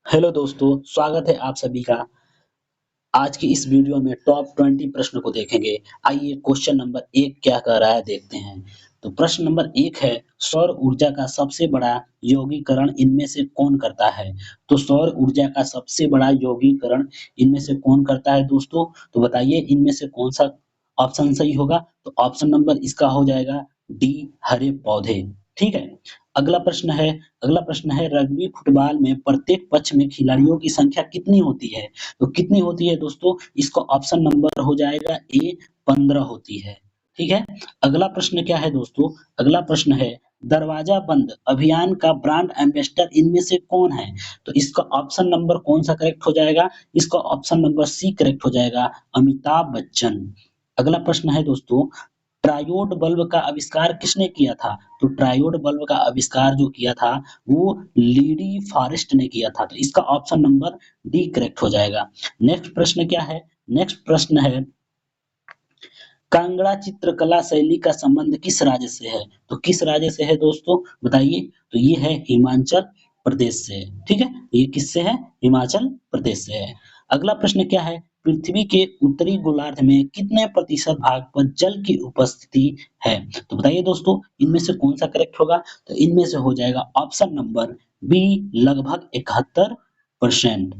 Hello दोस्तों, स्वागत है आप सभी का। आज की इस वीडियो में टॉप 20 प्रश्न को देखेंगे। आइए क्वेश्चन नंबर 1 क्या कह रहा है देखते हैं। तो प्रश्न नंबर 1 है, सौर ऊर्जा का सबसे बड़ा यौगीकरण इनमें से कौन करता है? तो सौर ऊर्जा का सबसे बड़ा यौगीकरण इनमें से कौन करता है दोस्तों? तो बताइए इनमें से कौन सा ऑप्शन सही होगा? तो ऑप्शन नंबर इसका हो जाएगा डी, हरे पौधे। ठीक है। अगला प्रश्न है अगला प्रश्न है रग्बी फुटबॉल में प्रत्येक पक्ष में खिलाड़ियों की संख्या कितनी होती है? तो कितनी होती है दोस्तों? इसका ऑप्शन नंबर हो जाएगा ए, 15 होती है। ठीक है। अगला प्रश्न क्या है दोस्तों? अगला प्रश्न है, दरवाजा बंद अभियान का ब्रांड एम्बेसडर इनमें से कौन है? तो इसका ऑप्शन नंबर कौन सा करेक्ट हो जाएगा? इसका ऑप्शन नंबर सी करेक्ट हो जाएगा, अमिताभ बच्चन। अगला प्रश्न है दोस्तों, ट्रायोड बल्ब का आविष्कार किसने किया था? तो ट्रायोड बल्ब का आविष्कार जो किया था वो लीडी फॉरेस्ट ने किया था। तो इसका ऑप्शन नंबर डी करेक्ट हो जाएगा। नेक्स्ट प्रश्न क्या है? नेक्स्ट प्रश्न है, कांगड़ा चित्रकला शैली का संबंध किस राज्य से है? तो किस राज्य से है दोस्तों? बताइए। तो ये है हिमाचल प्रदेश से है। ठीक है। ये किससे है? हिमाचल प्रदेश से है। अगला प्रश्न क्या है? पृथ्वी के उत्तरी गोलार्ध में कितने प्रतिशत भाग पर जल की उपस्थिति है? तो बताइए दोस्तों इनमें से कौन सा करेक्ट होगा? तो इनमें से हो जाएगा ऑप्शन नंबर बी, लगभग 71%।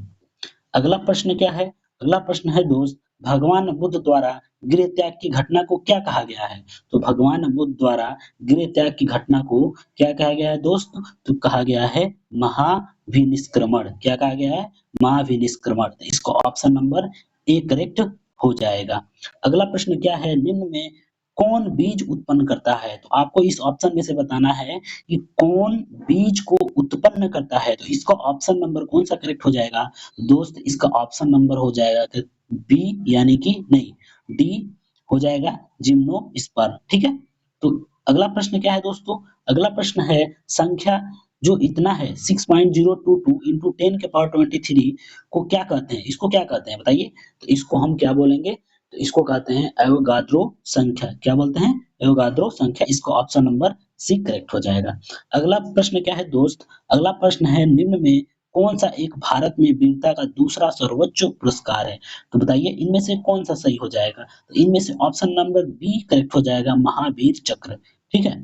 अगला प्रश्न क्या है? अगला प्रश्न है दोस्त, भगवान बुद्ध द्वारा गृह त्याग की घटना को क्या कहा गया है? तो भगवान बुद्ध द्वारा गृह त्याग की घटना को क्या कहा गया है दोस्त? तो कहा गया है महाविनिष्क्रमण। क्या कहा गया है? महाविनिष्क्रमण। तो इसको ऑप्शन नंबर ए करेक्ट हो जाएगा। अगला प्रश्न क्या है? निम्न में कौन बीज उत्पन्न करता है? तो आपको इस ऑप्शन में से बताना है कि कौन बीज को उत्पन्न करता है। तो इसका ऑप्शन नंबर कौन सा करेक्ट हो जाएगा दोस्त? इसका ऑप्शन नंबर हो जाएगा बी, यानी कि नहीं, डी हो जाएगा, जिम्नोस्पर्म। ठीक है। तो अगला प्रश्न क्या है दोस्तों? अगला प्रश्न है, संख्या जो इतना है 6.022 इंटू 10 के पावर 23 को क्या कहते हैं? इसको क्या कहते हैं बताइए। तो इसको हम क्या बोलेंगे? तो इसको कहते हैं एवोगाद्रो संख्या। क्या बोलते हैं? एवोगाद्रो संख्या। इसको ऑप्शन नंबर सी करेक्ट हो जाएगा। अगला प्रश्न क्या है दोस्त? अगला प्रश्न है, निम्न में कौन सा एक भारत में वीरता का दूसरा सर्वोच्च पुरस्कार है? तो बताइए इनमें से कौन सा सही हो जाएगा? तो इनमें से ऑप्शन नंबर बी करेक्ट हो जाएगा, महावीर चक्र। ठीक है।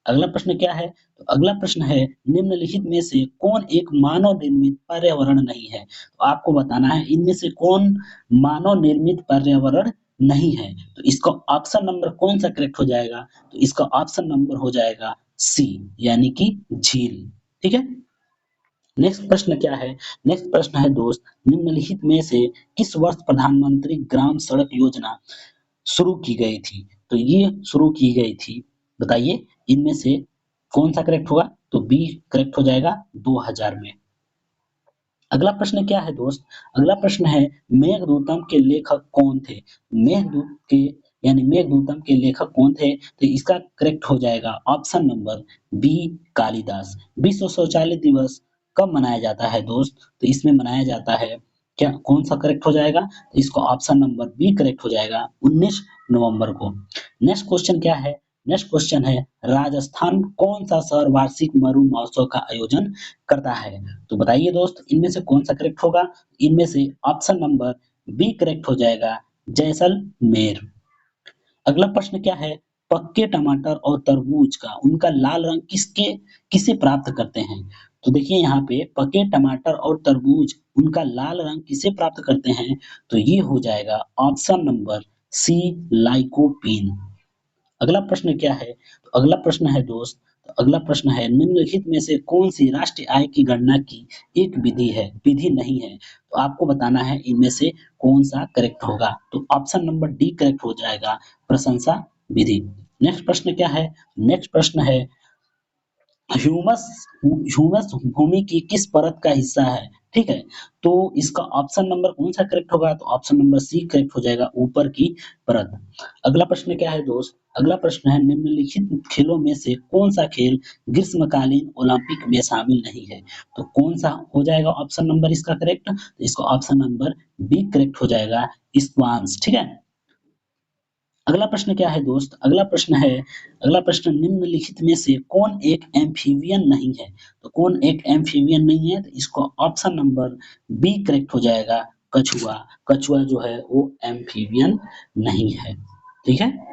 अगला प्रश्न क्या है? तो अगला प्रश्न है, निम्नलिखित में से कौन एक मानव निर्मित पर्यावरण नहीं है? तो आपको बताना है इनमें से कौन मानव निर्मित पर्यावरण नहीं है। तो इसका ऑप्शन नंबर कौन सा करेक्ट हो जाएगा? तो इसका ऑप्शन नंबर हो जाएगा सी, यानी कि झील। ठीक है। नेक्स्ट प्रश्न क्या है? नेक्स्ट प्रश्न है दोस्त, निम्नलिखित में से किस वर्ष प्रधानमंत्री ग्राम सड़क योजना शुरू की गई थी? तो ये शुरू की गई थी, बताइए इनमें से कौन सा करेक्ट होगा? तो बी करेक्ट हो जाएगा, 2000 में। अगला प्रश्न क्या है दोस्त? अगला प्रश्न है, मेघदूतम के लेखक कौन थे? मेघदूत के यानी मेघदूतम के लेखक कौन थे? तो इसका करेक्ट हो जाएगा ऑप्शन नंबर बी, कालिदास। विश्व शौचालय दिवस कब मनाया जाता है दोस्त? तो इसमें मनाया जाता है, क्या कौन सा करेक्ट हो जाएगा? तो इसको ऑप्शन नंबर बी करेक्ट हो जाएगा, 19 नवंबर को। नेक्स्ट क्वेश्चन क्या है? नेक्स्ट क्वेश्चन है, राजस्थान कौन सा शहर वार्षिक मरु महोत्सव का आयोजन करता है? तो बताइए दोस्त इनमें से कौन सा करेक्ट होगा? इनमें से ऑप्शन नंबर बी करेक्ट हो जाएगा, जैसलमेर। अगला प्रश्न क्या है? पक्के टमाटर और तरबूज का उनका लाल रंग किसे प्राप्त करते हैं? तो देखिए यहाँ पे पके टमाटर और तरबूज उनका लाल रंग किसे प्राप्त करते हैं? तो ये हो जाएगा ऑप्शन नंबर सी, लाइकोपीन। अगला प्रश्न क्या है? तो अगला प्रश्न है दोस्त, तो अगला प्रश्न है, निम्नलिखित में से कौन सी राष्ट्रीय आय की गणना की एक विधि नहीं है? तो आपको बताना है इनमें से कौन सा करेक्ट होगा। तो ऑप्शन नंबर डी करेक्ट हो जाएगा, प्रशंसा विधि। नेक्स्ट प्रश्न क्या है? नेक्स्ट प्रश्न है, ह्यूमस ह्यूमस भूमि की किस परत का हिस्सा है? ठीक है। तो इसका ऑप्शन नंबर कौन सा करेक्ट होगा? तो ऑप्शन नंबर सी करेक्ट हो जाएगा, ऊपर की परत। अगला प्रश्न क्या है दोस्त? अगला प्रश्न है, निम्नलिखित खेलों में से कौन सा खेल ग्रीष्मकालीन ओलंपिक में शामिल नहीं है? तो कौन सा हो जाएगा ऑप्शन नंबर इसका करेक्ट? तो इसका ऑप्शन नंबर बी करेक्ट हो जाएगा, स्क्वाश। ठीक है। अगला प्रश्न क्या है दोस्त? अगला प्रश्न निम्नलिखित में से कौन एक एम्फीबियन नहीं है? तो कौन एक एम्फीबियन नहीं है? तो इसको ऑप्शन नंबर बी करेक्ट हो जाएगा, कछुआ। कछुआ जो है वो एम्फीबियन नहीं है। ठीक है?